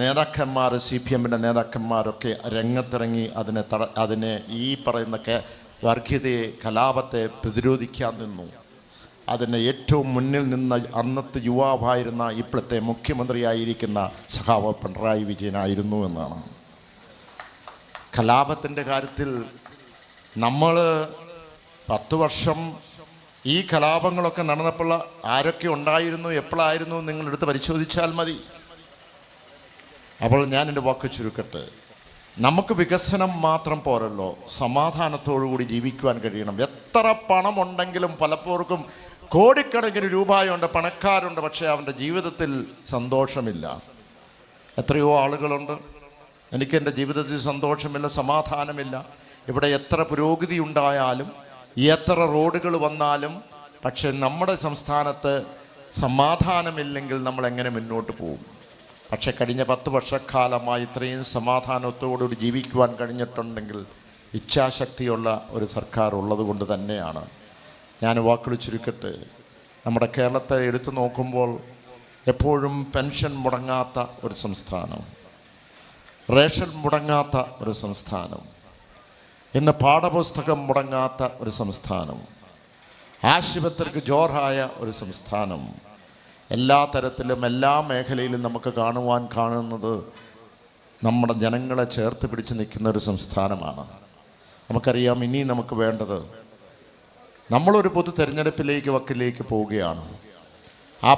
നേതാക്കന്മാർ, CPM-ന്റെ നേതാക്കന്മാരൊക്കെ രംഗത്തിറങ്ങി അതിനെ ഈ പറയുന്ന വർഗീയതയെ, കലാപത്തെ പ്രതിരോധിക്കാൻ നിന്നു. അതിന് ഏറ്റവും മുന്നിൽ നിന്ന അന്നത്തെ യുവാവായിരുന്ന ഇപ്പോഴത്തെ മുഖ്യമന്ത്രിയായിരിക്കുന്ന സഖാവ് പിണറായി വിജയനായിരുന്നു എന്നാണ്. കലാപത്തിൻ്റെ കാര്യത്തിൽ നമ്മൾ 10 വർഷം ഈ കലാപങ്ങളൊക്കെ നടന്നപ്പോൾ ആരൊക്കെ ഉണ്ടായിരുന്നു, എപ്പോഴായിരുന്നു, നിങ്ങളെടുത്ത് പരിശോധിച്ചാൽ മതി. അപ്പോൾ ഞാൻ എൻ്റെ വാക്ക് ചുരുക്കട്ടെ. നമുക്ക് വികസനം മാത്രം പോരല്ലോ, സമാധാനത്തോടുകൂടി ജീവിക്കുവാൻ കഴിയണം. എത്ര പണമുണ്ടെങ്കിലും പലപ്പോഴും കോടിക്കണക്കിന് രൂപയുണ്ട്, പണക്കാരുണ്ട്, പക്ഷേ അവൻ്റെ ജീവിതത്തിൽ സന്തോഷമില്ല. എത്രയോ ആളുകളുണ്ട്, എനിക്കെൻ്റെ ജീവിതത്തിൽ സന്തോഷമില്ല, സമാധാനമില്ല. ഇവിടെ എത്ര പുരോഗതി ഉണ്ടായാലും, എത്ര റോഡുകൾ വന്നാലും, പക്ഷെ നമ്മുടെ സംസ്ഥാനത്ത് സമാധാനമില്ലെങ്കിൽ നമ്മൾ എങ്ങനെ മുന്നോട്ട് പോകും? പക്ഷെ കഴിഞ്ഞ 10 വർഷക്കാലമായി ഇത്രയും സമാധാനത്തോടുകൂടി ജീവിക്കുവാൻ കഴിഞ്ഞിട്ടുണ്ടെങ്കിൽ ഇച്ഛാശക്തിയുള്ള ഒരു സർക്കാർ ഉള്ളത് കൊണ്ട് തന്നെയാണ്. ഞാൻ വാക്കുകൾ ചുരുക്കട്ടെ. നമ്മുടെ കേരളത്തെ എടുത്തു നോക്കുമ്പോൾ എപ്പോഴും പെൻഷൻ മുടങ്ങാത്ത ഒരു സംസ്ഥാനം, റേഷൻ മുടങ്ങാത്ത ഒരു സംസ്ഥാനം, ഇന്ന് പാഠപുസ്തകം മുടങ്ങാത്ത ഒരു സംസ്ഥാനം, ആശുപത്രിക്ക് ജോറായ ഒരു സംസ്ഥാനം, എല്ലാ തരത്തിലും എല്ലാ മേഖലയിലും നമുക്ക് കാണുന്നത് നമ്മുടെ ജനങ്ങളെ ചേർത്ത് പിടിച്ച് നിൽക്കുന്ന ഒരു സംസ്ഥാനമാണ്. നമുക്കറിയാം, ഇനി നമുക്ക് വേണ്ടത്, നമ്മളൊരു പൊതു തെരഞ്ഞെടുപ്പിലേക്ക് വക്കിലേക്ക് പോവുകയാണ്. ആ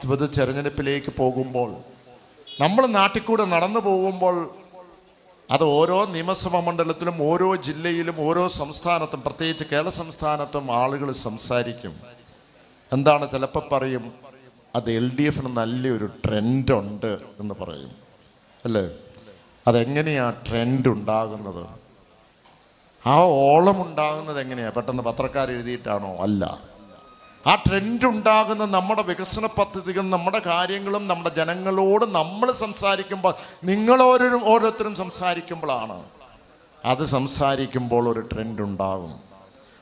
പൊതു തെരഞ്ഞെടുപ്പിലേക്ക് പോകുമ്പോൾ നമ്മൾ നാട്ടിൽ കൂടെ നടന്നു പോകുമ്പോൾ അത് ഓരോ നിയമസഭാ മണ്ഡലത്തിലും ഓരോ ജില്ലയിലും ഓരോ സംസ്ഥാനത്തും പ്രത്യേകിച്ച് കേരള സംസ്ഥാനത്തും ആളുകൾ സംസാരിക്കും. എന്താണ്? ചിലപ്പോൾ പറയും അത് LDF നല്ലൊരു ട്രെൻഡുണ്ട് എന്ന് പറയും, അല്ലേ? അതെങ്ങനെയാണ് ട്രെൻഡ് ഉണ്ടാകുന്നത്? ആ ഓളം ഉണ്ടാകുന്നത് എങ്ങനെയാണ്? പെട്ടെന്ന് പത്രക്കാർ എഴുതിയിട്ടാണോ? അല്ല. ആ ട്രെൻഡ് ഉണ്ടാകുന്ന നമ്മുടെ വികസന പദ്ധതികൾ, നമ്മുടെ കാര്യങ്ങളും നമ്മുടെ ജനങ്ങളോട് നമ്മൾ സംസാരിക്കുമ്പോൾ, ഓരോരുത്തരും സംസാരിക്കുമ്പോഴാണ്. അത് സംസാരിക്കുമ്പോൾ ഒരു ട്രെൻഡ് ഉണ്ടാകും.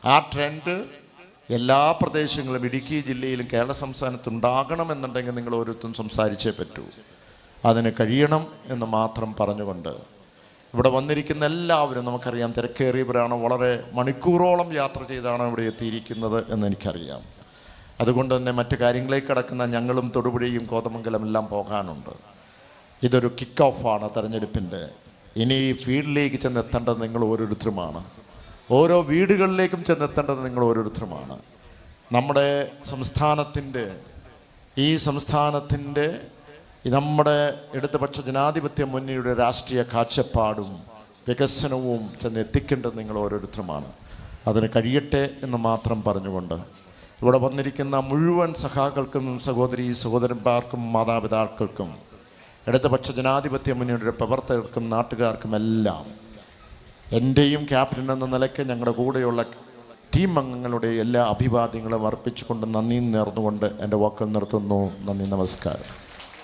ആ ട്രെൻഡ് എല്ലാ പ്രദേശങ്ങളും, ഇടുക്കി ജില്ലയിലും കേരള സംസ്ഥാനത്ത് ഉണ്ടാകണമെന്നുണ്ടെങ്കിൽ നിങ്ങൾ ഓരോരുത്തരും സംസാരിച്ചേ പറ്റൂ. അതിന് കഴിയണം എന്ന് മാത്രം പറഞ്ഞുകൊണ്ട് ഇവിടെ വന്നിരിക്കുന്ന എല്ലാവരും, നമുക്കറിയാം തിരക്കേറിയവരാണ്, വളരെ മണിക്കൂറോളം യാത്ര ചെയ്താണ് ഇവിടെ എത്തിയിരിക്കുന്നത് എന്നെനിക്കറിയാം. അതുകൊണ്ട് തന്നെ മറ്റു കാര്യങ്ങളിലേക്ക് കടക്കുന്ന ഞങ്ങളും തൊടുപുഴയും കോതമംഗലം എല്ലാം പോകാനുണ്ട്. ഇതൊരു കിക്ക് ഓഫാണ് തെരഞ്ഞെടുപ്പിൻ്റെ. ഇനി ഫീൽഡിലേക്ക് ചെന്നെത്തേണ്ടത് നിങ്ങൾ ഓരോരുത്തരുമാണ്. ഓരോ വീടുകളിലേക്കും ചെന്നെത്തേണ്ടത് നിങ്ങൾ ഓരോരുത്തരുമാണ്. നമ്മുടെ സംസ്ഥാനത്തിൻ്റെ നമ്മുടെ ഇടതുപക്ഷ ജനാധിപത്യ മുന്നണിയുടെ രാഷ്ട്രീയ കാഴ്ചപ്പാടും വികസനവും ചെന്നെത്തിക്കേണ്ടത് നിങ്ങൾ ഓരോരുത്തരുമാണ്. അതിന് കഴിയട്ടെ എന്ന് മാത്രം പറഞ്ഞുകൊണ്ട് ഇവിടെ വന്നിരിക്കുന്ന മുഴുവൻ സഖാക്കൾക്കും സഹോദരന്മാർക്കും മാതാപിതാക്കൾക്കും ഇടതുപക്ഷ ജനാധിപത്യ മുന്നണിയുടെ പ്രവർത്തകർക്കും നാട്ടുകാർക്കും എല്ലാം എൻ്റെയും ക്യാപ്റ്റൻ എന്ന നിലയ്ക്ക് ഞങ്ങളുടെ കൂടെയുള്ള ടീം അംഗങ്ങളുടെ എല്ലാ അഭിവാദ്യങ്ങളും അർപ്പിച്ചുകൊണ്ട് നന്ദി നേർന്നുകൊണ്ട് എൻ്റെ വാക്കുകൾ നിർത്തുന്നു. നന്ദി, നമസ്കാരം.